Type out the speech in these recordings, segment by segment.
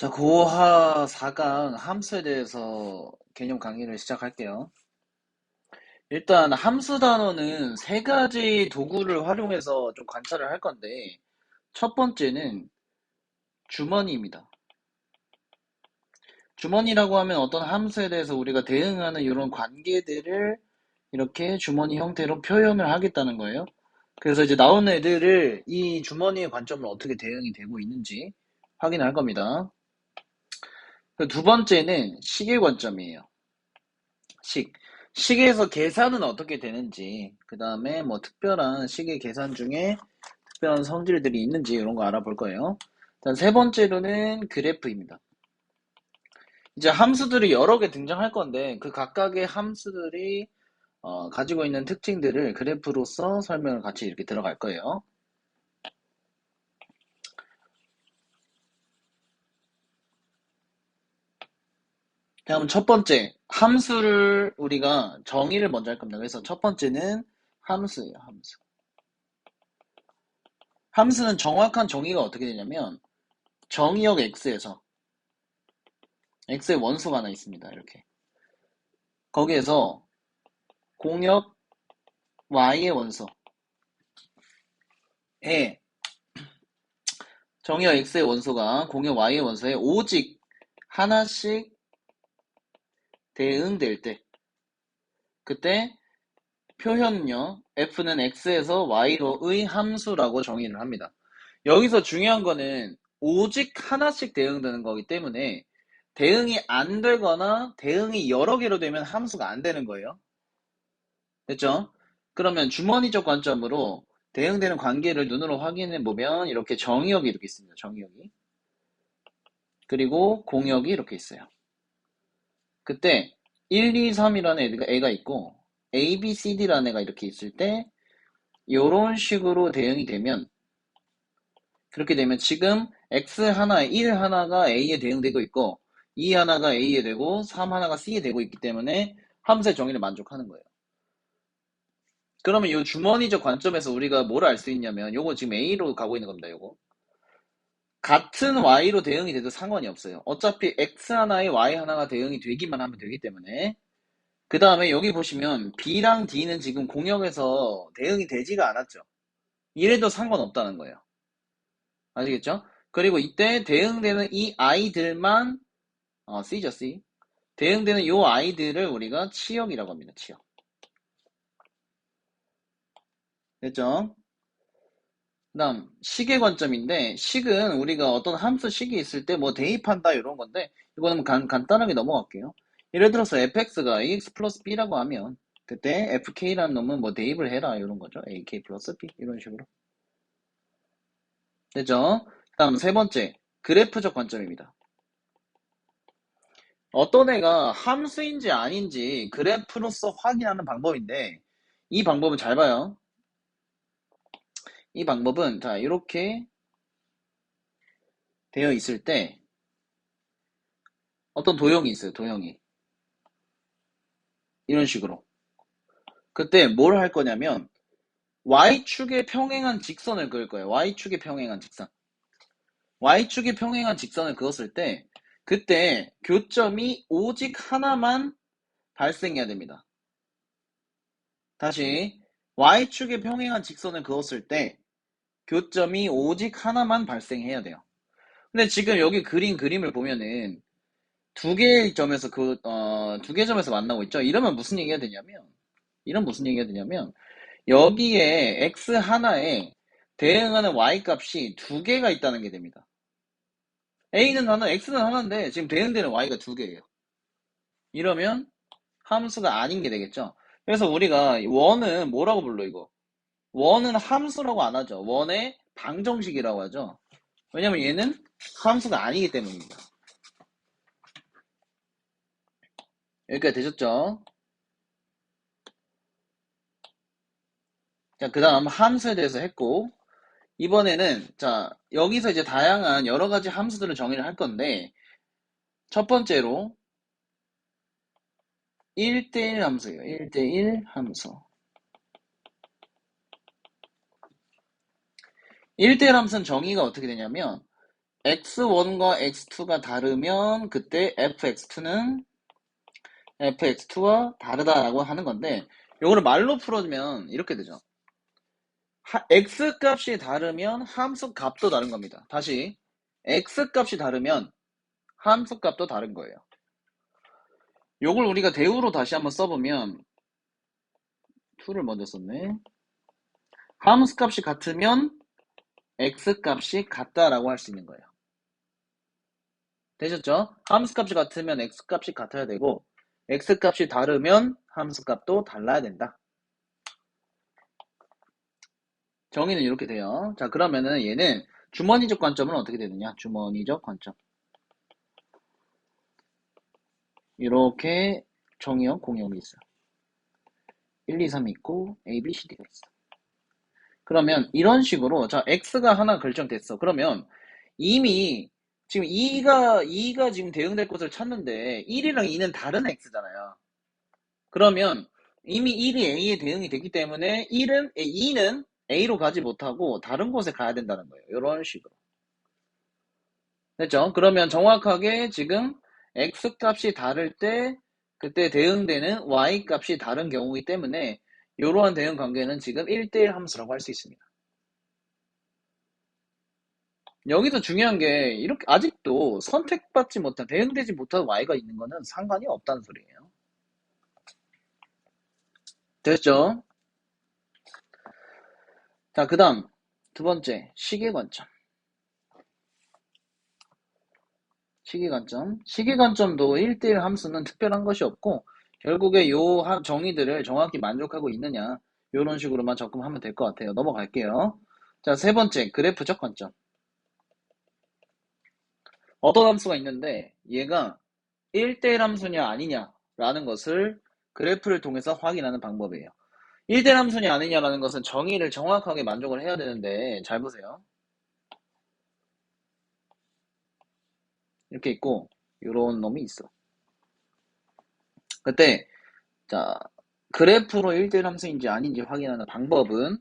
자, 고하 4강 함수에 대해서 개념 강의를 시작할게요. 일단 함수 단어는 세 가지 도구를 활용해서 좀 관찰을 할 건데, 첫 번째는 주머니입니다. 주머니라고 하면 어떤 함수에 대해서 우리가 대응하는 이런 관계들을 이렇게 주머니 형태로 표현을 하겠다는 거예요. 그래서 이제 나오는 애들을 이 주머니의 관점을 어떻게 대응이 되고 있는지 확인할 겁니다. 두 번째는 식의 관점이에요. 식. 식에서 계산은 어떻게 되는지, 그 다음에 뭐 특별한 식의 계산 중에 특별한 성질들이 있는지 이런 거 알아볼 거예요. 일단 세 번째로는 그래프입니다. 이제 함수들이 여러 개 등장할 건데 그 각각의 함수들이 가지고 있는 특징들을 그래프로서 설명을 같이 이렇게 들어갈 거예요. 다음 첫 번째, 함수를 우리가 정의를 먼저 할 겁니다. 그래서 첫 번째는 함수예요, 함수. 함수는 정확한 정의가 어떻게 되냐면 정의역 x에서 x의 원소가 하나 있습니다. 이렇게. 거기에서 공역 y의 원소에 정의역 x의 원소가 공역 y의 원소에 오직 하나씩 대응될 때 그때 표현은요. f는 x에서 y로의 함수라고 정의를 합니다. 여기서 중요한 거는 오직 하나씩 대응되는 거기 때문에 대응이 안 되거나 대응이 여러 개로 되면 함수가 안 되는 거예요. 됐죠? 그러면 주머니적 관점으로 대응되는 관계를 눈으로 확인해 보면 이렇게 정의역이 이렇게 있습니다. 정의역이. 그리고 공역이 이렇게 있어요. 그때 1, 2, 3이라는 애가 있고 A, B, C, D라는 애가 이렇게 있을 때 이런 식으로 대응이 되면 그렇게 되면 지금 X 하나에 1 하나가 A에 대응되고 있고 2 하나가 A에 되고 3 하나가 C에 되고 있기 때문에 함수의 정의를 만족하는 거예요. 그러면 이 주머니적 관점에서 우리가 뭘 알 수 있냐면 요거 지금 A로 가고 있는 겁니다. 요거. 같은 Y로 대응이 돼도 상관이 없어요. 어차피 X 하나에 Y 하나가 대응이 되기만 하면 되기 때문에 그 다음에 여기 보시면 B랑 D는 지금 공역에서 대응이 되지가 않았죠. 이래도 상관없다는 거예요. 아시겠죠? 그리고 이때 대응되는 이 아이들만 C죠, C. 대응되는 이 아이들을 우리가 치역이라고 합니다. 치역. 됐죠? 그 다음 식의 관점인데 식은 우리가 어떤 함수 식이 있을 때 뭐 대입한다 이런 건데 이거는 간단하게 넘어갈게요. 예를 들어서 fx가 ax 플러스 b라고 하면 그때 fk라는 놈은 뭐 대입을 해라 이런 거죠. ak 플러스 b 이런 식으로. 됐죠? 그 다음 세 번째 그래프적 관점입니다. 어떤 애가 함수인지 아닌지 그래프로서 확인하는 방법인데 이 방법은 잘 봐요. 이 방법은 자 이렇게 되어 있을 때 어떤 도형이 있어요. 도형이 이런 식으로 그때 뭘 할 거냐면 y축에 평행한 직선을 그을 거예요. y축에 평행한 직선 y축에 평행한 직선을 그었을 때 그때 교점이 오직 하나만 발생해야 됩니다. 다시 y축에 평행한 직선을 그었을 때 교점이 오직 하나만 발생해야 돼요. 근데 지금 여기 그린 그림을 보면은 두 개의 점에서 두 개의 점에서 만나고 있죠. 이러면 무슨 얘기가 되냐면 여기에 x 하나에 대응하는 y 값이 두 개가 있다는 게 됩니다. a는 하나, x는 하나인데 지금 대응되는 y가 두 개예요. 이러면 함수가 아닌 게 되겠죠. 그래서 우리가 원은 뭐라고 불러 이거? 원은 함수라고 안 하죠. 원의 방정식이라고 하죠. 왜냐면 얘는 함수가 아니기 때문입니다. 여기까지 되셨죠? 자, 그 다음 함수에 대해서 했고, 이번에는, 자, 여기서 이제 다양한 여러 가지 함수들을 정의를 할 건데, 첫 번째로 1대1 함수예요. 1대1 함수. 1대1 함수는 정의가 어떻게 되냐면, x1과 x2가 다르면 그때 fx2는 fx2와 다르다라고 하는 건데 요거를 말로 풀어주면 이렇게 되죠. x 값이 다르면 함수 값도 다른 겁니다. 다시 x 값이 다르면 함수 값도 다른 거예요. 요걸 우리가 대우로 다시 한번 써보면 2를 먼저 썼네. 함수 값이 같으면 x 값이 같다라고 할 수 있는 거예요. 되셨죠? 함수 값이 같으면 x 값이 같아야 되고 x 값이 다르면 함수 값도 달라야 된다. 정의는 이렇게 돼요. 자, 그러면은 얘는 주머니적 관점은 어떻게 되느냐? 주머니적 관점. 이렇게 정의형 공역이 있어. 1, 2, 3 있고 A, B, C, D가 있어. 그러면 이런 식으로 자 X가 하나 결정됐어. 그러면 이미 지금 2가 지금 대응될 곳을 찾는데 1이랑 2는 다른 X잖아요. 그러면 이미 1이 A에 대응이 됐기 때문에 2는 A로 가지 못하고 다른 곳에 가야 된다는 거예요. 이런 식으로. 됐죠? 그러면 정확하게 지금 X 값이 다를 때 그때 대응되는 Y 값이 다른 경우이기 때문에 이러한 대응 관계는 지금 1대1 함수라고 할 수 있습니다. 여기서 중요한 게 이렇게 아직도 선택받지 못한 대응되지 못한 Y가 있는 거는 상관이 없다는 소리예요. 됐죠? 자, 그 다음 두 번째 시계관점. 시계관점도 1대1 함수는 특별한 것이 없고 결국에 요 정의들을 정확히 만족하고 있느냐 이런 식으로만 접근하면 될 것 같아요. 넘어갈게요. 자, 세 번째 그래프적 관점. 어떤 함수가 있는데 얘가 1대1 함수냐 아니냐라는 것을 그래프를 통해서 확인하는 방법이에요. 1대1 함수냐 아니냐라는 것은 정의를 정확하게 만족을 해야 되는데 잘 보세요. 이렇게 있고 이런 놈이 있어. 그때 자 그래프로 1대1 함수인지 아닌지 확인하는 방법은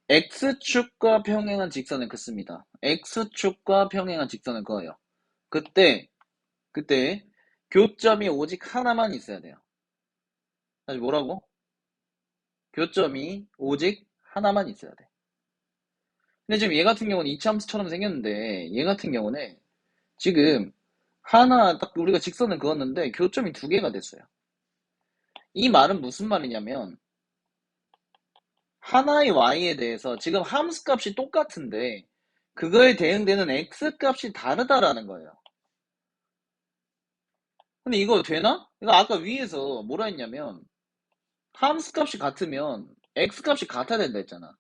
X축과 평행한 직선을 긋습니다. X축과 평행한 직선을 그어요. 그때 교점이 오직 하나만 있어야 돼요. 다시 뭐라고? 교점이 오직 하나만 있어야 돼. 근데 지금 얘 같은 경우는 이차함수처럼 생겼는데 얘 같은 경우는 지금 하나 딱 우리가 직선을 그었는데 교점이 두 개가 됐어요. 이 말은 무슨 말이냐면 하나의 y에 대해서 지금 함수 값이 똑같은데 그거에 대응되는 x 값이 다르다라는 거예요. 근데 이거 되나? 이거 아까 위에서 뭐라 했냐면 함수 값이 같으면 x 값이 같아야 된다 했잖아.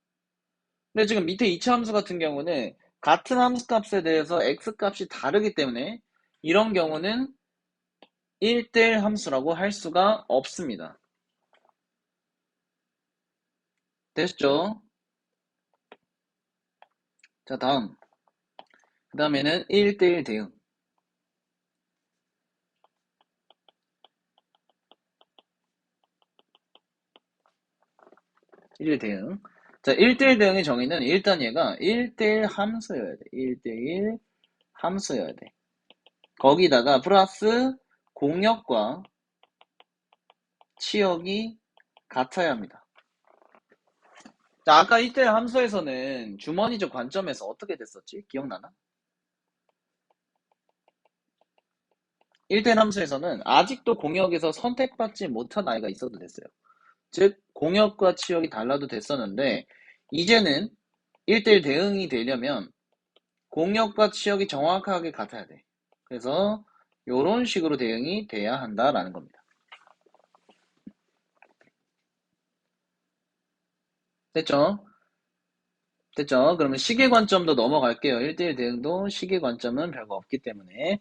근데 지금 밑에 이차 함수 같은 경우는 같은 함수 값에 대해서 x 값이 다르기 때문에 이런 경우는 1대1 함수라고 할 수가 없습니다. 됐죠? 자, 그 다음에는 1대1 대응. 1대1 대응. 자, 1대1 대응의 정의는 일단 얘가 1대1 함수여야 돼. 1대1 함수여야 돼. 거기다가 플러스 공역과 치역이 같아야 합니다. 자, 아까 1대1 함수에서는 주머니적 관점에서 어떻게 됐었지? 기억나나? 1대1 함수에서는 아직도 공역에서 선택받지 못한 아이가 있어도 됐어요. 즉 공역과 치역이 달라도 됐었는데 이제는 1대1 대응이 되려면 공역과 치역이 정확하게 같아야 돼. 그래서 이런 식으로 대응이 돼야 한다라는 겁니다. 됐죠? 됐죠? 그러면 시계 관점도 넘어갈게요. 1대1 대응도 시계 관점은 별거 없기 때문에.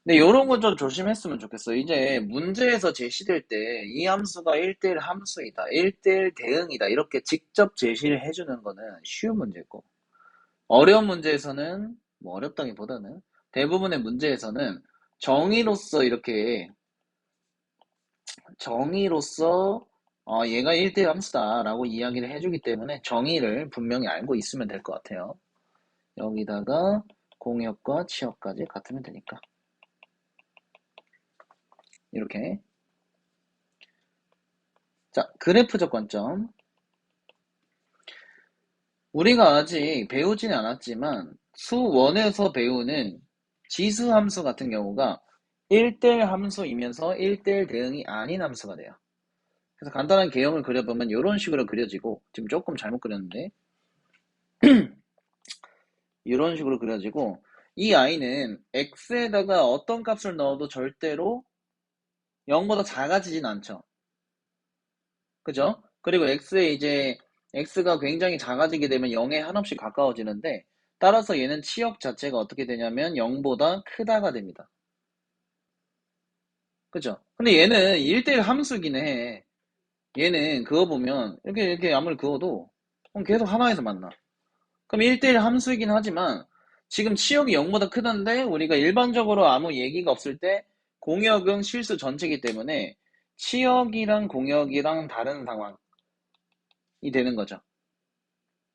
근데 이런 건 좀 조심했으면 좋겠어. 이제 문제에서 제시될 때 이 함수가 1대1 함수이다, 1대1 대응이다 이렇게 직접 제시를 해주는 거는 쉬운 문제고 어려운 문제에서는 뭐 어렵다기보다는 대부분의 문제에서는 정의로서 이렇게 정의로서 얘가 1대1 함수다 라고 이야기를 해주기 때문에 정의를 분명히 알고 있으면 될 것 같아요. 여기다가 공역과 치역까지 같으면 되니까. 이렇게. 자, 그래프적 관점. 우리가 아직 배우지는 않았지만 수1에서 배우는 지수 함수 같은 경우가 1대1 함수이면서 1대1 대응이 아닌 함수가 돼요. 그래서 간단한 개형을 그려보면 이런 식으로 그려지고, 지금 조금 잘못 그렸는데 이런 식으로 그려지고, 이 i는 x에다가 어떤 값을 넣어도 절대로 0보다 작아지진 않죠. 그죠? 그리고 x가 굉장히 작아지게 되면 0에 한없이 가까워지는데, 따라서 얘는 치역 자체가 어떻게 되냐면 0보다 크다가 됩니다. 그죠? 근데 얘는 1대1 함수긴 해. 얘는 그거 보면 이렇게 아무리 그어도 계속 하나에서 만나. 그럼 1대1 함수이긴 하지만 지금 치역이 0보다 크다는데, 우리가 일반적으로 아무 얘기가 없을 때 공역은 실수 전체이기 때문에 치역이랑 공역이랑 다른 상황이 되는 거죠.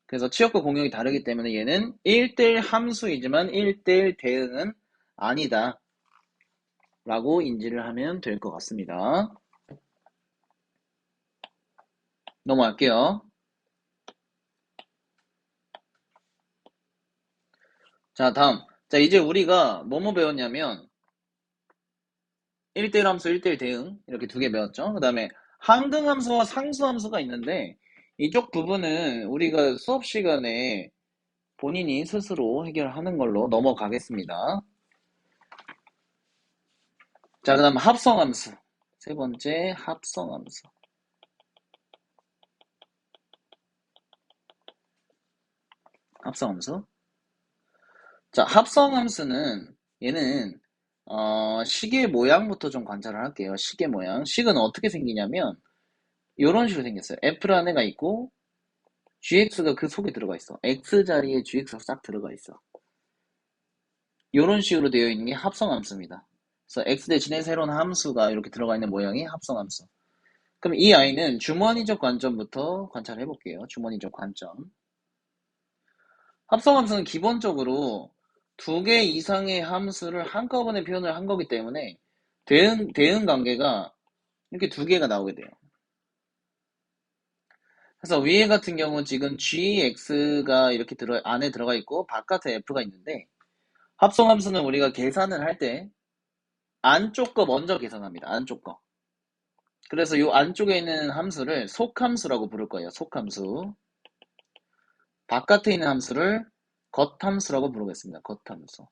그래서 치역과 공역이 다르기 때문에 얘는 1대1 함수이지만 1대1 대응은 아니다 라고 인지를 하면 될 것 같습니다. 넘어갈게요. 자, 다음. 자, 이제 우리가 뭐뭐 배웠냐면 1대1 함수, 1대1 대응 이렇게 두 개 배웠죠. 그 다음에 항등함수와 상수함수가 있는데, 이쪽 부분은 우리가 수업 시간에 본인이 스스로 해결하는 걸로 넘어가겠습니다. 자, 그 다음 합성함수. 세 번째 합성함수. 합성함수. 자, 합성함수는 얘는 식의 모양부터 좀 관찰을 할게요. 식의 모양. 식은 어떻게 생기냐면 이런 식으로 생겼어요. F라는 애가 있고 gx가 그 속에 들어가 있어. x 자리에 gx가 싹 들어가 있어. 이런 식으로 되어 있는 게 합성함수입니다. 그래서 x 대신에 새로운 함수가 이렇게 들어가 있는 모양이 합성함수. 그럼 이 아이는 주머니적 관점부터 관찰해 볼게요. 주머니적 관점. 합성함수는 기본적으로 두 개 이상의 함수를 한꺼번에 표현을 한 거기 때문에 대응 관계가 이렇게 두 개가 나오게 돼요. 그래서 위에 같은 경우는 지금 gx가 이렇게 안에 들어가 있고 바깥에 f가 있는데, 합성함수는 우리가 계산을 할 때 안쪽 거 먼저 계산합니다. 안쪽 거. 그래서 이 안쪽에 있는 함수를 속함수라고 부를 거예요. 속함수. 바깥에 있는 함수를 겉함수라고 부르겠습니다. 겉함수.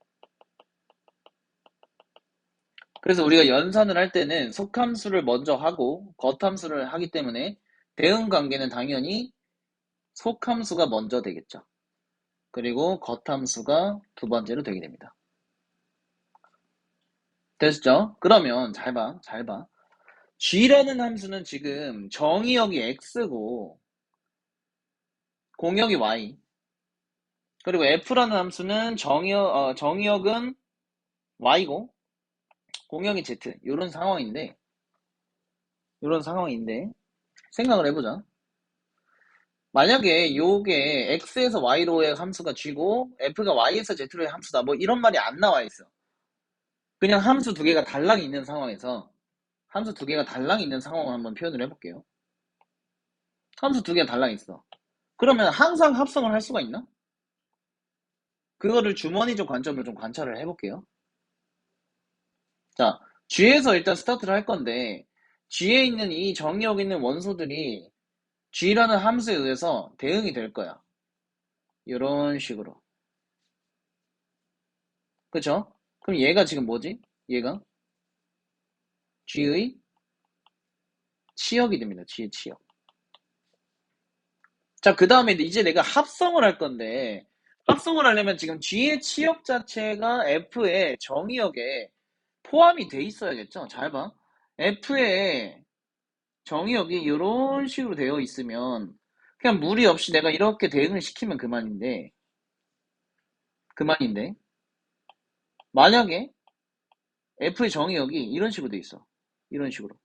그래서 우리가 연산을 할 때는 속함수를 먼저 하고 겉함수를 하기 때문에 대응 관계는 당연히 속함수가 먼저 되겠죠. 그리고 겉함수가 두 번째로 되게 됩니다. 됐죠? 그러면 잘 봐. g라는 함수는 지금 정의역이 x고 공역이 y, 그리고 f라는 함수는 정의역은 y고 공역이 z. 이런 상황인데 생각을 해보자. 만약에 요게 x에서 y로의 함수가 g고 f가 y에서 z로의 함수다, 뭐 이런 말이 안 나와 있어. 그냥 함수 두 개가 달랑 있는 상황을 한번 표현을 해볼게요. 함수 두 개가 달랑 있어. 그러면 항상 합성을 할 수가 있나? 그거를 주머니적 관점으로 좀 관찰을 해볼게요. 자, G에서 일단 스타트를 할 건데, G에 있는 이 정의역에 있는 원소들이 G라는 함수에 의해서 대응이 될 거야. 이런 식으로. 그쵸? 그럼 얘가 지금 뭐지? 얘가 G의 치역이 됩니다. G의 치역. 자, 그 다음에 이제 내가 합성을 할 건데, 합성을 하려면 지금 G의 치역 자체가 F의 정의역에 포함이 돼 있어야겠죠? 잘 봐. F의 정의역이 이런 식으로 되어 있으면 그냥 무리 없이 내가 이렇게 대응을 시키면 그만인데, 만약에 F의 정의역이 이런 식으로 돼 있어. 이런 식으로.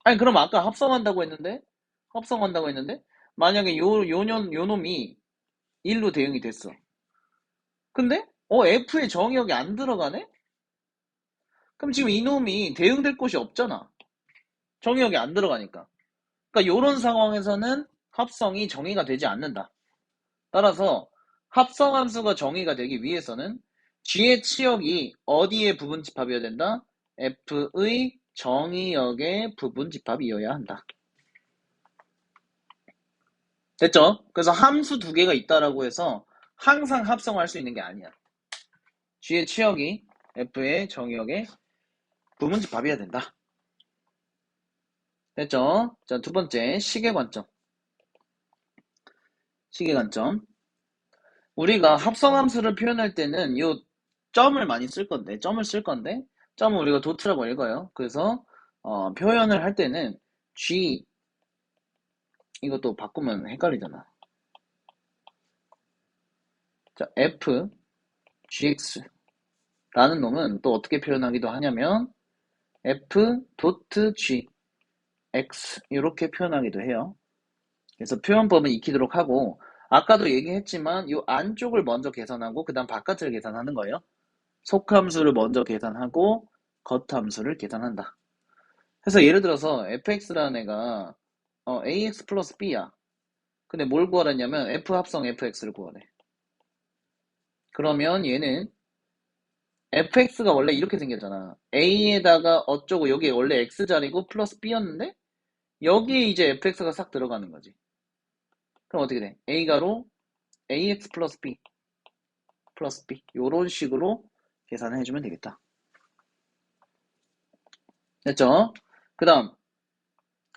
아니, 그럼 아까 합성한다고 했는데 만약에 요 놈이 1로 대응이 됐어. 근데 f의 정의역이 안 들어가네? 그럼 지금 이놈이 대응될 곳이 없잖아. 정의역이 안 들어가니까. 그러니까 이런 상황에서는 합성이 정의가 되지 않는다. 따라서 합성함수가 정의가 되기 위해서는 G의 치역이 어디에 부분집합이어야 된다? F의 정의역의 부분집합이어야 한다. 됐죠? 그래서 함수 두 개가 있다라고 해서 항상 합성할 수 있는 게 아니야. G의 치역이 F의 정의역의 부분집합이어야 된다. 됐죠? 자, 두 번째, 시계 관점. 시계 관점. 우리가 합성함수를 표현할 때는 요 점을 많이 쓸 건데, 점은 우리가 도트라고 읽어요. 그래서 표현을 할 때는 G, 이것도 바꾸면 헷갈리잖아. 자, F, GX 라는 놈은 또 어떻게 표현하기도 하냐면 F 도트 G, X 이렇게 표현하기도 해요. 그래서 표현법은 익히도록 하고, 아까도 얘기했지만 이 안쪽을 먼저 계산하고 그 다음 바깥을 계산하는 거예요. 속함수를 먼저 계산하고 겉함수를 계산한다. 그래서 예를 들어서 fx라는 애가 ax 플러스 b야. 근데 뭘 구하랬냐면 f 합성 fx를 구하래. 그러면 얘는 fx가 원래 이렇게 생겼잖아. a에다가 어쩌고 여기 원래 x자리고 플러스 b였는데 여기에 이제 fx가 싹 들어가는 거지. 그럼 어떻게 돼? a가로 ax 플러스 b 플러스 b 요런 식으로 계산을 해주면 되겠다. 됐죠? 그 다음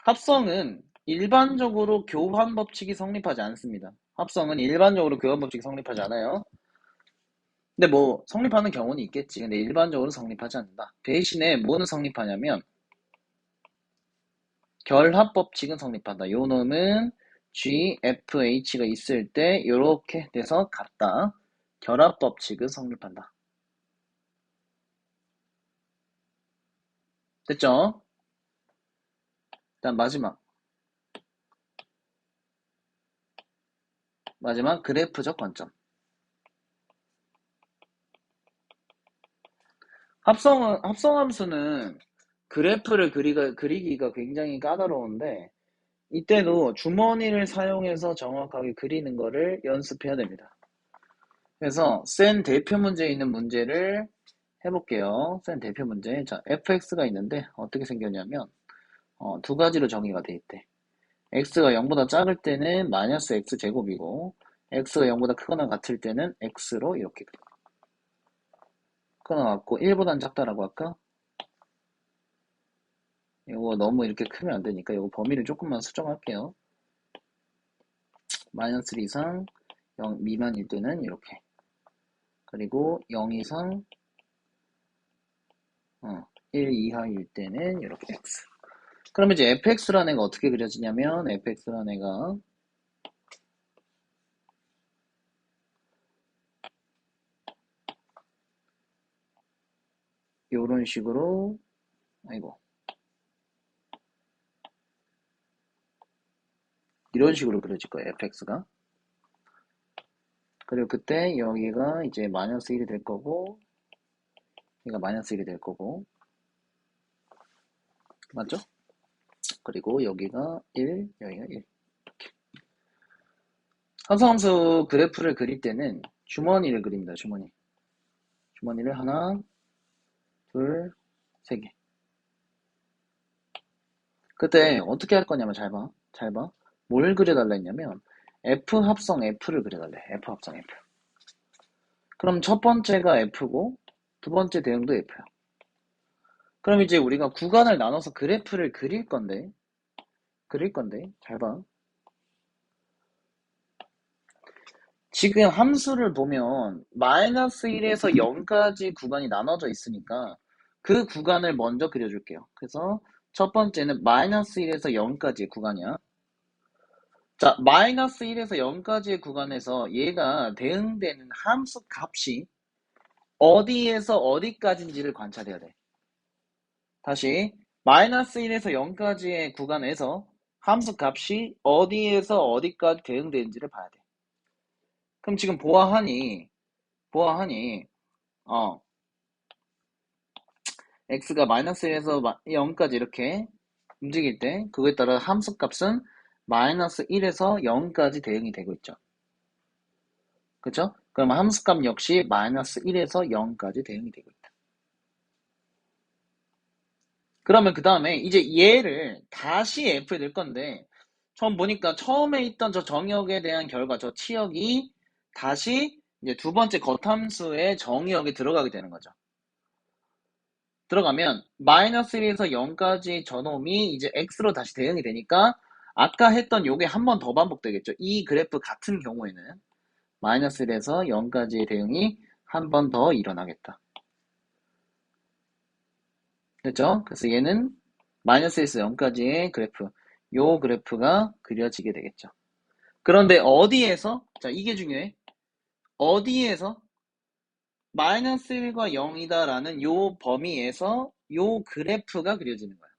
합성은 일반적으로 교환 법칙이 성립하지 않습니다. 합성은 일반적으로 교환 법칙이 성립하지 않아요. 근데 뭐 성립하는 경우는 있겠지. 근데 일반적으로 성립하지 않는다. 대신에 뭐는 성립하냐면 결합 법칙은 성립한다. 요 놈은 GFH가 있을 때 이렇게 돼서 같다. 결합 법칙은 성립한다. 됐죠? 일단 마지막 그래프적 관점. 합성함수는 그래프를 그리기가 굉장히 까다로운데 이때도 주머니를 사용해서 정확하게 그리는 거를 연습해야 됩니다. 그래서 센 대표 문제에 있는 문제를 해볼게요. 센 대표 문제. 자, fx가 있는데 어떻게 생겼냐면 두 가지로 정의가 돼 있대. x가 0보다 작을 때는 마이너스 x제곱이고 x가 0보다 크거나 같을 때는 x로 이렇게 끊어갖고 1보단 작다라고 할까? 이거 너무 이렇게 크면 안 되니까 이거 범위를 조금만 수정할게요. 마이너스 1 이상 0 미만일 때는 이렇게, 그리고 0 이상 1 이하일 때는 이렇게 x. 그러면 이제 fx라는 애가 어떻게 그려지냐면 fx라는 애가 이런 식으로, 아이고, 이런 식으로 그려질 거예요. fx가. 그리고 그때 여기가 이제 마이너스 1이 될 거고 얘가 마이너스 1이 될 거고, 맞죠? 그리고 여기가 1, 여기가 1. 함수함수 그래프를 그릴 때는 주머니를 그립니다. 주머니를 하나, 둘, 세 개. 그때 어떻게 할 거냐면 잘 봐. 뭘 그려달라 했냐면 F 합성 F를 그려달래. F 합성 F. 그럼 첫 번째가 F고 두 번째 대응도 F야. 그럼 이제 우리가 구간을 나눠서 그래프를 그릴 건데 잘 봐. 지금 함수를 보면 마이너스 1에서 0까지 구간이 나눠져 있으니까 그 구간을 먼저 그려줄게요. 그래서 첫 번째는 마이너스 1에서 0까지의 구간이야. 자, 마이너스 1에서 0까지의 구간에서 얘가 대응되는 함수 값이 어디에서 어디까지인지를 관찰해야 돼. 다시 마이너스 1에서 0까지의 구간에서 함수 값이 어디에서 어디까지 대응되는지를 봐야 돼. 그럼 지금 보아하니 보아하니, x가 마이너스 1에서 0까지 이렇게 움직일 때, 그거에 따라 함수 값은 마이너스 1에서 0까지 대응이 되고 있죠. 그쵸? 그럼 함수 값 역시 마이너스 1에서 0까지 대응이 되고 있다. 그러면 그 다음에 이제 얘를 다시 f에 넣을 건데, 처음 보니까 처음에 있던 저 정의역에 대한 결과, 저 치역이 다시 이제 두 번째 겉함수의 정의역에 들어가게 되는 거죠. 들어가면 마이너스 1에서 0까지 저놈이 이제 x로 다시 대응이 되니까 아까 했던 요게 한 번 더 반복되겠죠. 이 그래프 같은 경우에는 마이너스 1에서 0까지의 대응이 한 번 더 일어나겠다. 됐죠? 그래서 얘는 마이너스 1에서 0까지의 그래프, 요 그래프가 그려지게 되겠죠. 그런데 어디에서? 자, 이게 중요해. 어디에서? 마이너스 1과 0이다라는 요 범위에서 요 그래프가 그려지는 거야.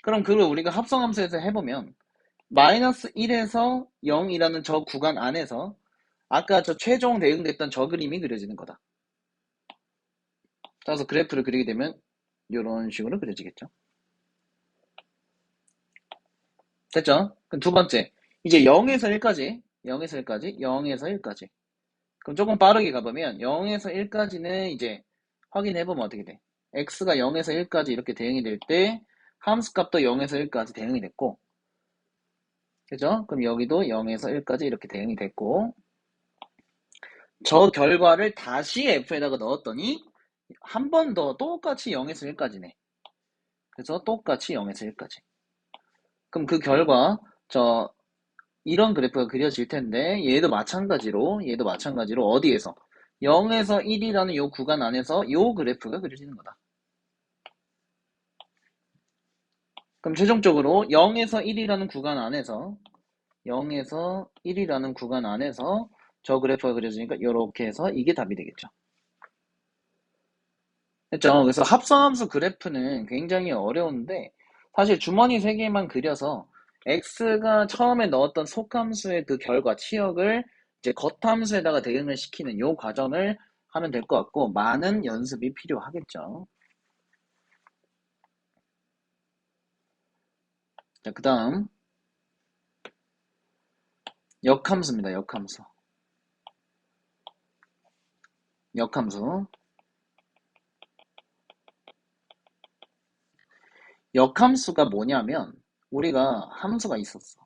그럼 그걸 우리가 합성함수에서 해보면 마이너스 1에서 0이라는 저 구간 안에서 아까 저 최종 대응됐던 저 그림이 그려지는 거다. 따라서 그래프를 그리게 되면 이런 식으로 그려지겠죠. 됐죠? 그럼 두 번째, 이제 0에서 1까지, 0에서 1까지, 0에서 1까지. 그럼 조금 빠르게 가보면 0에서 1까지는 이제 확인해보면 어떻게 돼? x가 0에서 1까지 이렇게 대응이 될 때 함수값도 0에서 1까지 대응이 됐고, 그죠? 그럼 여기도 0에서 1까지 이렇게 대응이 됐고, 저 결과를 다시 f에다가 넣었더니 한 번 더 똑같이 0에서 1까지네. 그래서 똑같이 0에서 1까지. 그럼 그 결과 이런 그래프가 그려질 텐데 얘도 마찬가지로 어디에서 0에서 1이라는 요 구간 안에서 요 그래프가 그려지는 거다. 그럼 최종적으로 0에서 1이라는 구간 안에서 0에서 1이라는 구간 안에서 저 그래프가 그려지니까 이렇게 해서 이게 답이 되겠죠. 됐죠? 그래서 합성함수 그래프는 굉장히 어려운데 사실 주머니 3개만 그려서 x가 처음에 넣었던 속함수의 그 결과 치역을 이제 겉함수에다가 대응을 시키는 요 과정을 하면 될 것 같고 많은 연습이 필요하겠죠. 자, 그 다음 역함수입니다. 역함수. 역함수. 역함수가 뭐냐면 우리가 함수가 있었어.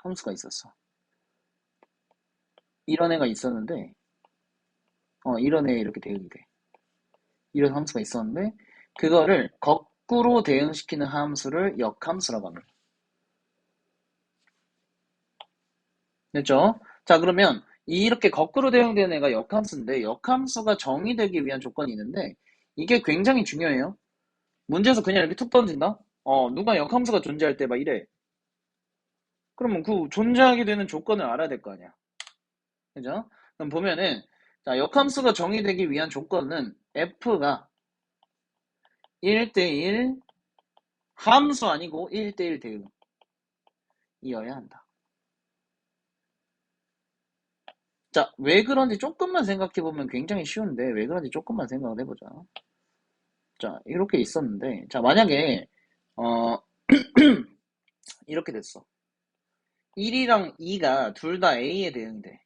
함수가 있었어. 이런 애가 있었는데 이런 애 이렇게 대응이 돼. 이런 함수가 있었는데 그거를 거꾸로 대응시키는 함수를 역함수라고 합니다. 됐죠? 자, 그러면 이렇게 거꾸로 대응되는 애가 역함수인데 역함수가 정의되기 위한 조건이 있는데 이게 굉장히 중요해요. 문제에서 그냥 이렇게 툭 던진다? 누가 역함수가 존재할 때 막 이래. 그러면 그 존재하게 되는 조건을 알아야 될 거 아니야. 그죠? 그럼 보면은 자, 역함수가 정의되기 위한 조건은 f가 1대1 함수 아니고 1대1 대응이어야 한다. 자, 왜 그런지 조금만 생각해보면 굉장히 쉬운데 왜 그런지 조금만 생각을 해보자. 자, 이렇게 있었는데 자, 만약에 어 이렇게 됐어. 1이랑 2가 둘 다 A에 대응돼.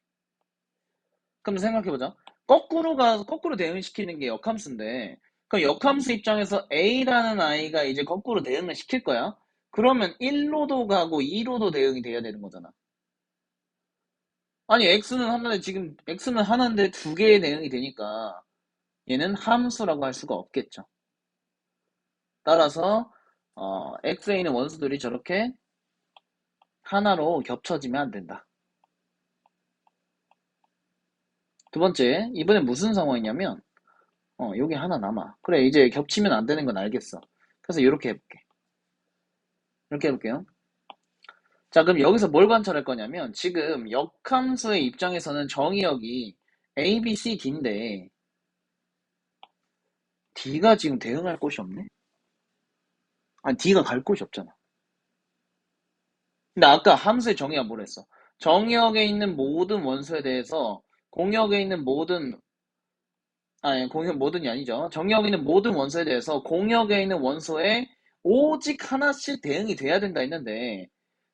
그럼 생각해보자. 거꾸로 대응시키는 게 역함수인데 그럼 역함수 입장에서 A라는 아이가 이제 거꾸로 대응을 시킬 거야. 그러면 1로도 가고 2로도 대응이 돼야 되는 거잖아. 아니 X는 하나인데 두 개의 대응이 되니까 얘는 함수라고 할 수가 없겠죠. 따라서 x에 있는 원수들이 저렇게 하나로 겹쳐지면 안 된다. 두 번째, 이번엔 무슨 상황이냐면 여기 하나 남아. 그래, 이제 겹치면 안 되는 건 알겠어. 그래서 이렇게 해볼게. 이렇게 해볼게요. 자, 그럼 여기서 뭘 관찰할 거냐면 지금 역함수의 입장에서는 정의역이 A, B, C, D인데 D가 지금 대응할 곳이 없네? 아니, D가 갈 곳이 없잖아. 근데 아까 함수의 정의가 뭐랬어? 정의역에 있는 모든 원소에 대해서 공역에 있는 모든 아니 공역 모든이 아니죠. 정의역에 있는 모든 원소에 대해서 공역에 있는 원소에 오직 하나씩 대응이 돼야 된다 했는데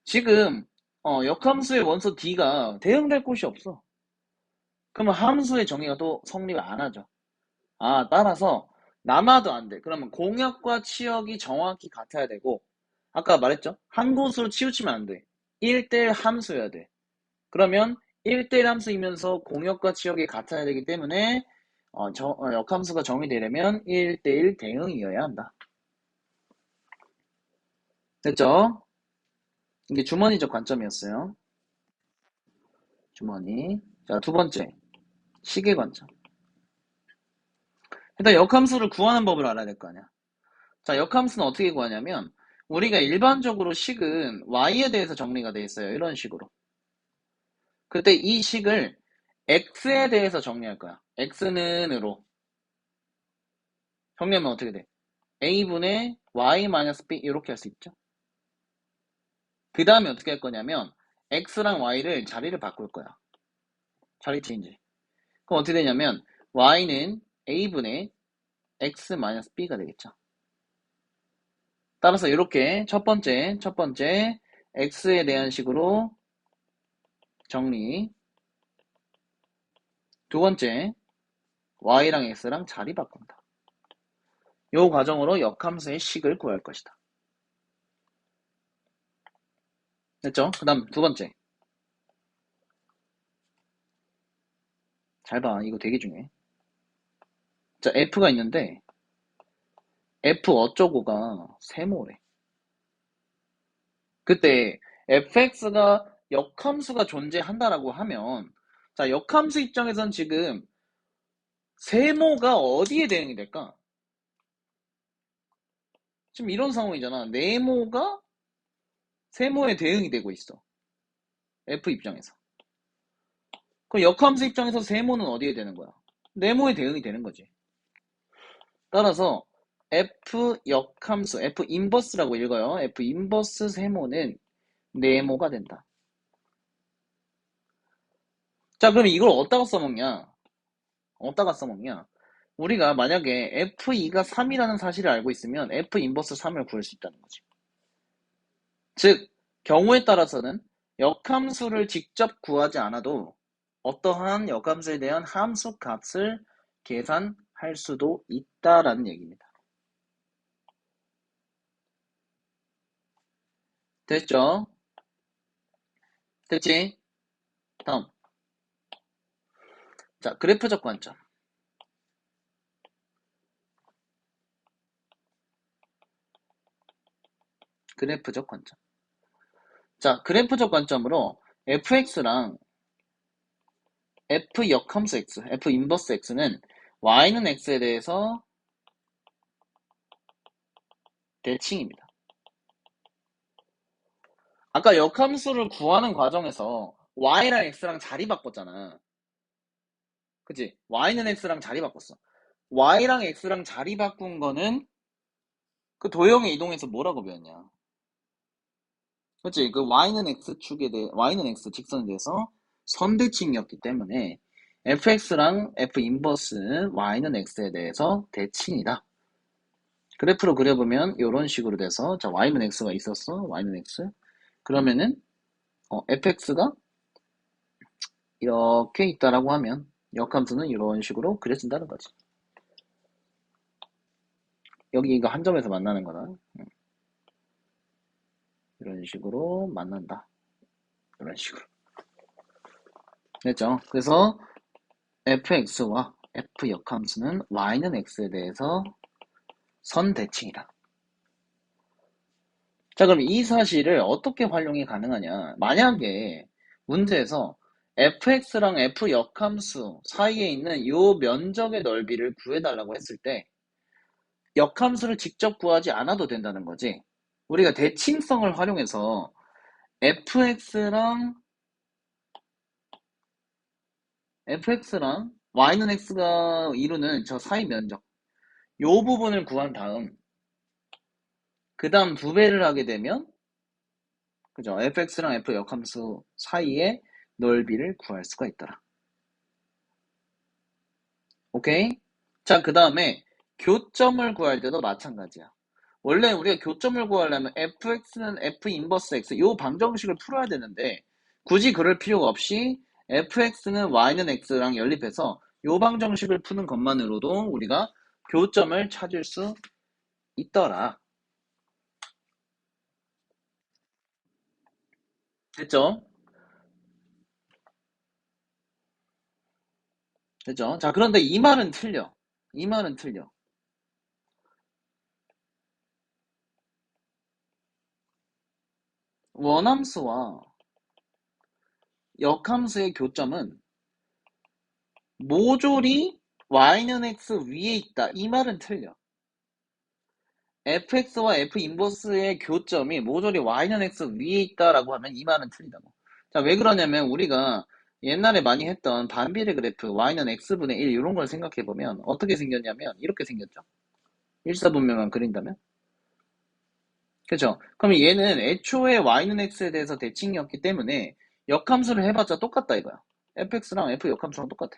지금 역함수의 원소 D가 대응될 곳이 없어. 그러면 함수의 정의가 또 성립을 안 하죠. 따라서 남아도 안 돼. 그러면 공역과 치역이 정확히 같아야 되고 아까 말했죠? 한 곳으로 치우치면 안 돼. 1대1 함수여야 돼. 그러면 1대1 함수이면서 공역과 치역이 같아야 되기 때문에 역함수가 정의되려면 1대1 대응이어야 한다. 됐죠? 이게 주머니적 관점이었어요. 주머니. 자, 두 번째. 식의 관점. 일단 역함수를 구하는 법을 알아야 될 거 아니야. 자, 역함수는 어떻게 구하냐면 우리가 일반적으로 식은 y에 대해서 정리가 돼 있어요. 이런 식으로. 그때 이 식을 x에 대해서 정리할 거야. x는 으로. 정리하면 어떻게 돼? a분의 y-b 이렇게 할 수 있죠. 그 다음에 어떻게 할 거냐면 x랑 y를 자리를 바꿀 거야. 자리 체인지. 그럼 어떻게 되냐면 y는 a분의 x-b가 되겠죠. 따라서 이렇게 첫 번째 x에 대한 식으로 정리. 두 번째 y랑 x랑 자리 바꾼다. 요 과정으로 역함수의 식을 구할 것이다. 됐죠? 그 다음 두 번째. 잘 봐. 이거 되게 중요해. 자, f가 있는데 f 어쩌고가 세모래. 그때 fx가 역함수가 존재한다라고 하면 자, 역함수 입장에선 지금 세모가 어디에 대응이 될까? 지금 이런 상황이잖아. 네모가 세모에 대응이 되고 있어. f 입장에서. 그럼 역함수 입장에서 세모는 어디에 되는 거야? 네모에 대응이 되는 거지. 따라서 f 역함수, f 인버스라고 읽어요. f 인버스 세모는 네모가 된다. 자, 그럼 이걸 어디다가 써먹냐? 우리가 만약에 f2가 3이라는 사실을 알고 있으면 f 인버스 3을 구할 수 있다는 거지. 즉, 경우에 따라서는 역함수를 직접 구하지 않아도 어떠한 역함수에 대한 함수 값을 계산할 수도 있다라는 얘기입니다. 됐죠? 됐지? 다음. 자, 그래프적 관점. 그래프적 관점. 자, 그래프적 관점으로 fx랑 f 역함수 x, f 인버스 x는 y는 x에 대해서 대칭입니다. 아까 역함수를 구하는 과정에서 y랑 x랑 자리 바꿨잖아. 그치? y는 x랑 자리 바꿨어. y랑 x랑 자리 바꾼 거는 그 도형의 이동에서 뭐라고 배웠냐? 그치? 그 y는 x축에 대해 y는 x 직선에 대해서 선대칭이었기 때문에 fx랑 f 인버스 y는 x에 대해서 대칭이다. 그래프로 그려보면 이런 식으로 돼서 자 y는 x가 있었어. y는 x. 그러면은 fx가 이렇게 있다라고 하면 역함수는 이런 식으로 그려진다는 거지. 여기 이거 한 점에서 만나는 거다. 이런 식으로 만난다. 이런 식으로. 됐죠? 그래서 fx와 f 역함수는 y는 x에 대해서 선대칭이다. 자, 그럼 이 사실을 어떻게 활용이 가능하냐? 만약에 문제에서 fx랑 f 역함수 사이에 있는 이 면적의 넓이를 구해달라고 했을 때 역함수를 직접 구하지 않아도 된다는 거지. 우리가 대칭성을 활용해서 fx랑 y는 x가 이루는 저 사이 면적 요 부분을 구한 다음 그 다음 두 배를 하게 되면 그죠? fx랑 f 역함수 사이의 넓이를 구할 수가 있더라. 오케이? 자, 그 다음에 교점을 구할 때도 마찬가지야. 원래 우리가 교점을 구하려면 fx는 f 인버스 x 요 방정식을 풀어야 되는데 굳이 그럴 필요가 없이 fx는 y는 x랑 연립해서 요 방정식을 푸는 것만으로도 우리가 교점을 찾을 수 있더라. 됐죠? 됐죠? 자, 그런데 이 말은 틀려. 이 말은 틀려. 원함수와 역함수의 교점은 모조리 y는 x 위에 있다. 이 말은 틀려. fx와 f 인버스의 교점이 모조리 y는 x 위에 있다라고 하면 이 말은 틀리다고. 자, 왜 그러냐면 우리가 옛날에 많이 했던 반비례 그래프 y는 x분의 1 이런 걸 생각해 보면 어떻게 생겼냐면 이렇게 생겼죠. 일사분면만 그린다면. 그죠? 그럼 얘는 애초에 y는 x에 대해서 대칭이었기 때문에 역함수를 해봤자 똑같다 이거야. fx랑 f 역함수랑 똑같아.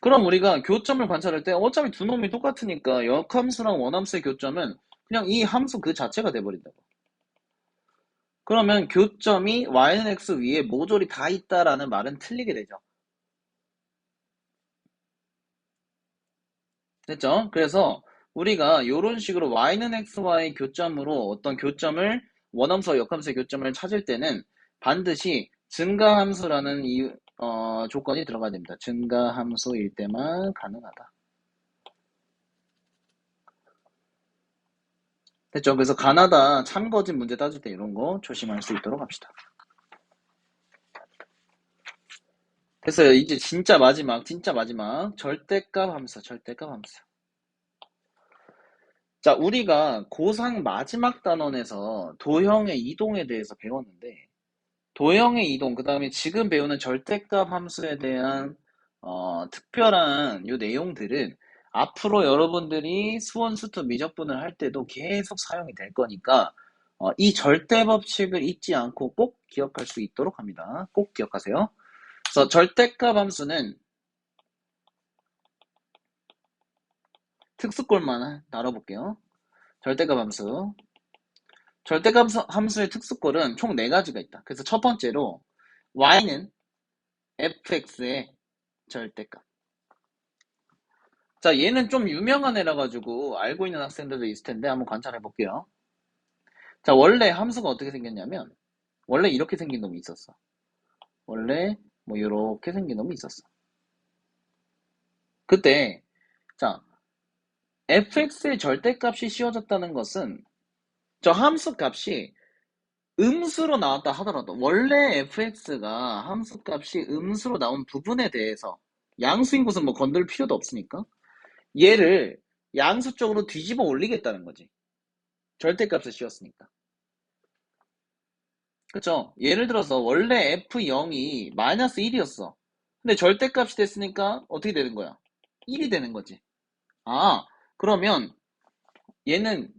그럼 우리가 교점을 관찰할 때 어차피 두 놈이 똑같으니까 역함수랑 원함수의 교점은 그냥 이 함수 그 자체가 돼버린다고. 그러면 교점이 y는 x 위에 모조리 다 있다라는 말은 틀리게 되죠. 됐죠? 그래서 우리가 이런 식으로 y는 x와의 교점으로 어떤 교점을 원함수와 역함수의 교점을 찾을 때는 반드시 증가함수라는 조건이 들어가야 됩니다. 증가함수일 때만 가능하다. 됐죠? 그래서 가나다 참거진 문제 따질 때 이런 거 조심할 수 있도록 합시다. 됐어요. 이제 진짜 마지막 절대값 함수, 절대값 함수. 자, 우리가 고3 마지막 단원에서 도형의 이동에 대해서 배웠는데 도형의 이동, 그 다음에 지금 배우는 절대값 함수에 대한 특별한 요 내용들은 앞으로 여러분들이 수원, 수투, 미적분을 할 때도 계속 사용이 될 거니까 이 절대 법칙을 잊지 않고 꼭 기억할 수 있도록 합니다. 꼭 기억하세요. 그래서 절대값 함수는 특수꼴만 다뤄볼게요. 절대값 함수. 절대값 함수의 특수꼴은 총 4가지가 있다. 그래서 첫 번째로 y는 fx의 절대값. 자, 얘는 좀 유명한 애라 가지고 알고 있는 학생들도 있을 텐데 한번 관찰해 볼게요. 자, 원래 함수가 어떻게 생겼냐면 원래 이렇게 생긴 놈이 있었어. 원래 뭐 이렇게 생긴 놈이 있었어. 그때 자, fx의 절대값이 씌워졌다는 것은 저 함수 값이 음수로 나왔다 하더라도 원래 fx가 함수 값이 음수로 나온 부분에 대해서 양수인 곳은 뭐 건들 필요도 없으니까 얘를 양수 쪽으로 뒤집어 올리겠다는 거지. 절대값을 씌웠으니까. 그쵸? 예를 들어서 원래 f0이 마이너스 1이었어. 근데 절대값이 됐으니까 어떻게 되는 거야? 1이 되는 거지. 아, 그러면 얘는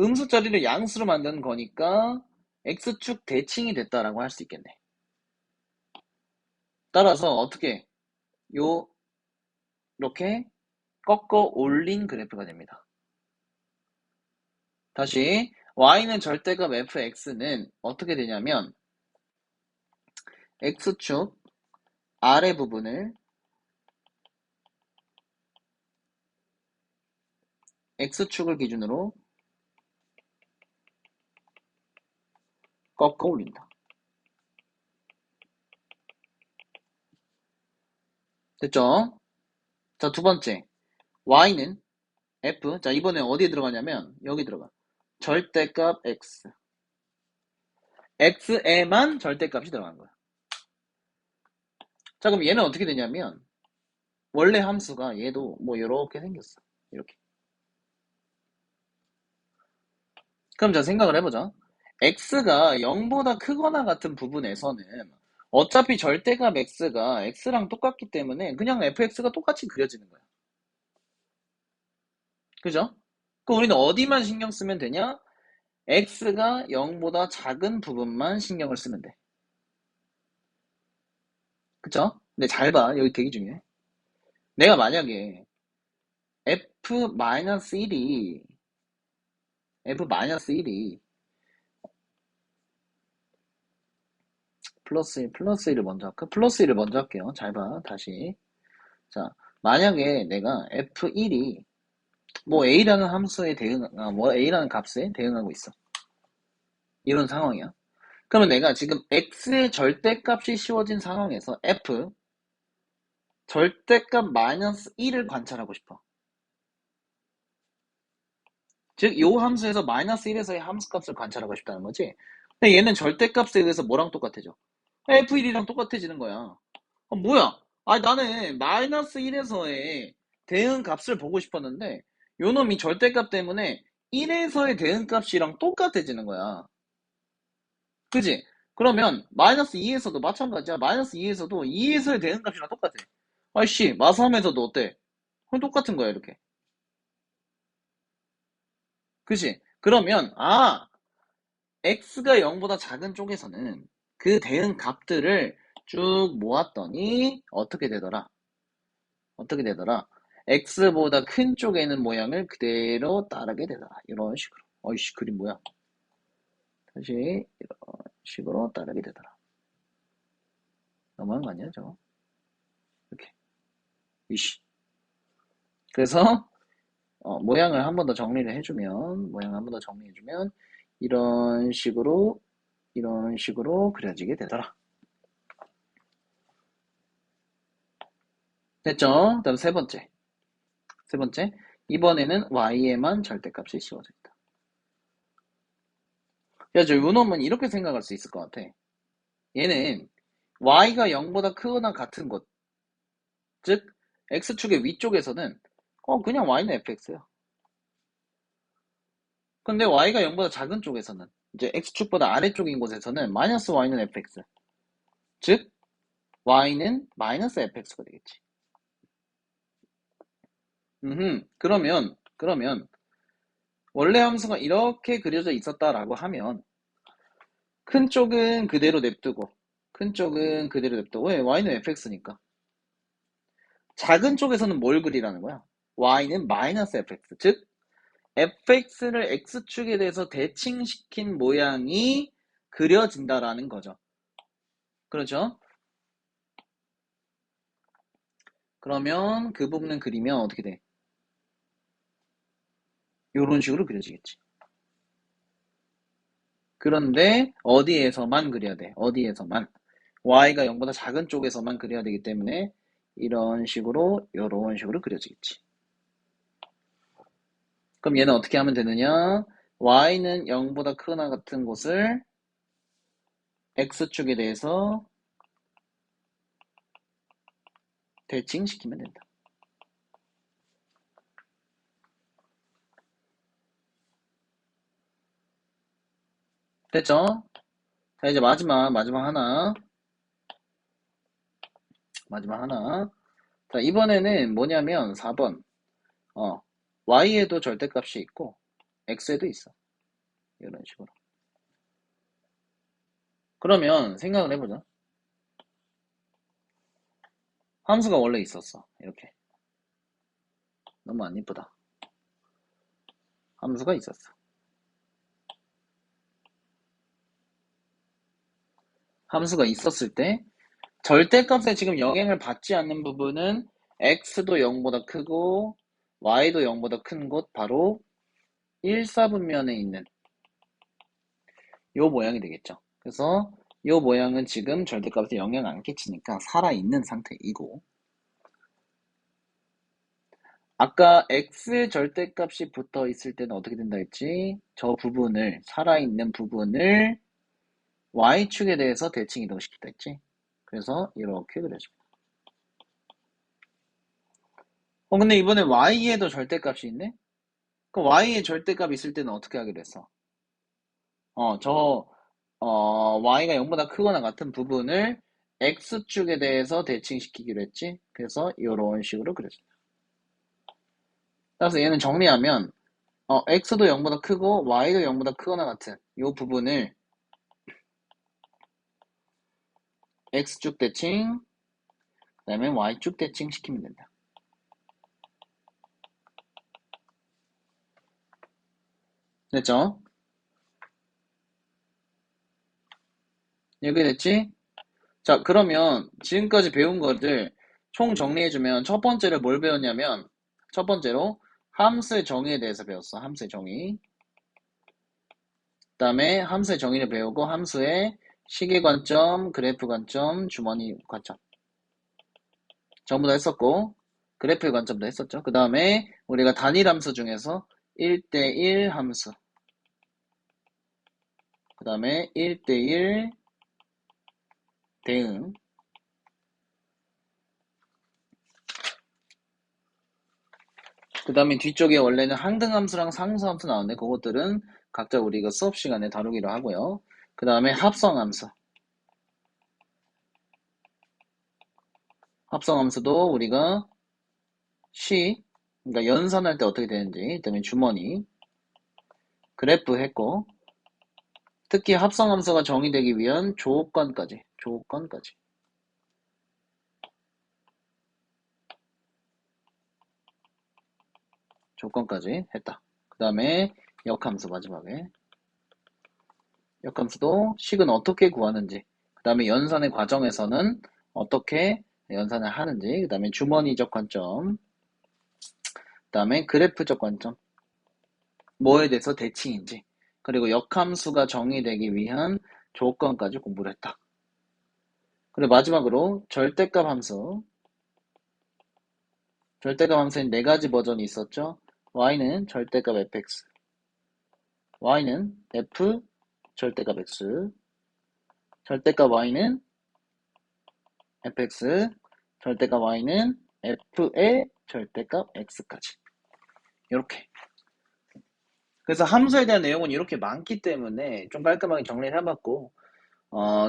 음수 자리를 양수로 만드는 거니까 x축 대칭이 됐다라고 할 수 있겠네. 따라서 어떻게 요 이렇게 꺾어 올린 그래프가 됩니다. 다시 y는 절대값 fx는 어떻게 되냐면 x축 아래 부분을 x축을 기준으로 꺾어 올린다. 됐죠? 자, 두 번째. y는 f. 자, 이번에 어디에 들어가냐면 여기 들어가. 절대값 x. x에만 절대값이 들어간 거야. 자, 그럼 얘는 어떻게 되냐면 원래 함수가 얘도 뭐 이렇게 생겼어. 이렇게. 그럼 자, 생각을 해보자. x가 0보다 크거나 같은 부분에서는 어차피 절대값 x가 x랑 똑같기 때문에 그냥 fx가 똑같이 그려지는 거야. 그죠? 그럼 우리는 어디만 신경 쓰면 되냐? x가 0보다 작은 부분만 신경을 쓰면 돼. 그쵸? 근데 잘 봐. 여기 되게 중요해. 내가 만약에 f-1이 f-1이 플러스 1을 먼저 할까? 플러스 1을 먼저 할게요. 잘 봐. 다시. 자, 만약에 내가 f1이 뭐 a라는 함수에 뭐 a라는 값에 대응하고 있어. 이런 상황이야. 그러면 내가 지금 x의 절대값이 씌워진 상황에서 f 절대값 마이너스 1을 관찰하고 싶어. 즉, 요 함수에서 마이너스 1에서의 함수값을 관찰하고 싶다는 거지. 근데 얘는 절대값에 의해서 뭐랑 똑같아져? f1이랑 똑같아지는 거야. 뭐야? 나는 마이너스 1에서의 대응값을 보고 싶었는데 요 놈이 절대값 때문에 1에서의 대응값이랑 똑같아지는 거야. 그지? 그러면 마이너스 2에서도 마찬가지야. 마이너스 2에서도 2에서의 대응값이랑 똑같아. 아이씨, 마삼에서도 어때? 그럼 똑같은 거야, 이렇게. 그지? 그러면 x가 0보다 작은 쪽에서는 그 대응 값들을 쭉 모았더니 어떻게 되더라? x보다 큰 쪽에 있는 모양을 그대로 따르게 되더라. 이런 식으로. 어이씨, 그림 뭐야? 다시 이런 식으로 따르게 되더라. 너무한 거 아니야, 저거? 이렇게. 이씨. 그래서 모양을 한 번 더 정리를 해주면 이런 식으로 그려지게 되더라. 됐죠? 다음 세 번째. 이번에는 y에만 절대값이 씌워져 있다. 야, 저 요놈은 이렇게 생각할 수 있을 것 같아. 얘는 y가 0보다 크거나 같은 곳, 즉 x축의 위쪽에서는 그냥 y는 fx야. 근데 y가 0보다 작은 쪽에서는 이제 x축보다 아래쪽인 곳에서는 마이너스 y는 fx, 즉 y는 마이너스 fx가 되겠지. 그러면 원래 함수가 이렇게 그려져 있었다라고 하면 큰 쪽은 그대로 냅두고 왜? y는 fx니까. 작은 쪽에서는 뭘 그리라는 거야? y는 마이너스 fx, 즉 fx를 x축에 대해서 대칭시킨 모양이 그려진다라는 거죠. 그렇죠? 그러면 그 부분을 그리면 어떻게 돼? 이런 식으로 그려지겠지. 그런데 어디에서만 그려야 돼? 어디에서만? y가 0보다 작은 쪽에서만 그려야 되기 때문에 이런 식으로 그려지겠지. 그럼 얘는 어떻게 하면 되느냐? y는 0보다 크거나 같은 곳을 x축에 대해서 대칭시키면 된다. 됐죠? 자, 이제 마지막 하나. 자, 이번에는 뭐냐면 4번. y에도 절대값이 있고 x에도 있어. 이런 식으로. 그러면 생각을 해보자. 함수가 원래 있었어. 이렇게. 너무 안 이쁘다. 함수가 있었어. 함수가 있었을 때 절대값에 지금 영향을 받지 않는 부분은 x도 0보다 크고 y도 0보다 큰 곳 바로 1사분면에 있는 요 모양이 되겠죠. 그래서 요 모양은 지금 절대값에 영향을 안 끼치니까 살아있는 상태이고, 아까 x의 절대값이 붙어 있을 때는 어떻게 된다 했지? 저 부분을, 살아있는 부분을 y축에 대해서 대칭 이동시켰다 했지? 그래서 이렇게 그려집니다. 근데 이번에 y에도 절대값이 있네? 그럼 y에 절대값 있을 때는 어떻게 하기로 했어? y가 0보다 크거나 같은 부분을 x축에 대해서 대칭시키기로 했지? 그래서 이런 식으로 그려진다. 따라서 얘는 정리하면 x도 0보다 크고 y도 0보다 크거나 같은 이 부분을 x축 대칭, 그 다음에 y축 대칭 시키면 된다. 됐죠? 이렇게 됐지? 자, 그러면 지금까지 배운 것들 총 정리해주면 첫 번째로 뭘 배웠냐면 첫 번째로 함수의 정의에 대해서 배웠어. 함수의 정의. 그 다음에 함수의 정의를 배우고 함수의 시계 관점, 그래프 관점, 주머니 관점 전부 다 했었고 그래프의 관점도 했었죠. 그 다음에 우리가 단일 함수 중에서 1대1 함수, 그 다음에 1대1 대응, 그 다음에 뒤쪽에 원래는 항등함수랑 상수함수 나오는데 그것들은 각자 우리가 수업 시간에 다루기로 하고요. 그 다음에 합성함수. 합성함수도 우리가 그러니까 연산할 때 어떻게 되는지, 그 다음에 주머니, 그래프 했고, 특히 합성함수가 정의되기 위한 조건까지 했다. 그 다음에 역함수 마지막에. 역함수도 식은 어떻게 구하는지, 그 다음에 연산의 과정에서는 어떻게 연산을 하는지, 그 다음에 주머니적 관점, 그 다음에 그래프적 관점, 뭐에 대해서 대칭인지, 그리고 역함수가 정의되기 위한 조건까지 공부를 했다. 그리고 마지막으로 절대값 함수. 절대값 함수엔 네 가지 버전이 있었죠. y는 절대값 fx, y는 f 절대값 x, 절대값 y는 fx, 절대값 y는 f의 절대값 x까지. 이렇게. 그래서 함수에 대한 내용은 이렇게 많기 때문에 좀 깔끔하게 정리를 해봤고,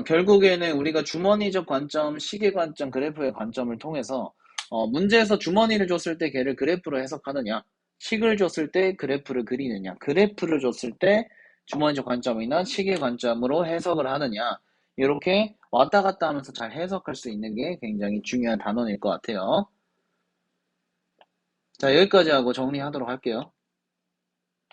결국에는 우리가 주머니적 관점, 시계 관점, 그래프의 관점을 통해서 문제에서 주머니를 줬을 때 걔를 그래프로 해석하느냐, 식을 줬을 때 그래프를 그리느냐, 그래프를 줬을 때 주머니적 관점이나 시계 관점으로 해석을 하느냐, 이렇게 왔다 갔다 하면서 잘 해석할 수 있는 게 굉장히 중요한 단원일 것 같아요. 자, 여기까지 하고 정리하도록 할게요.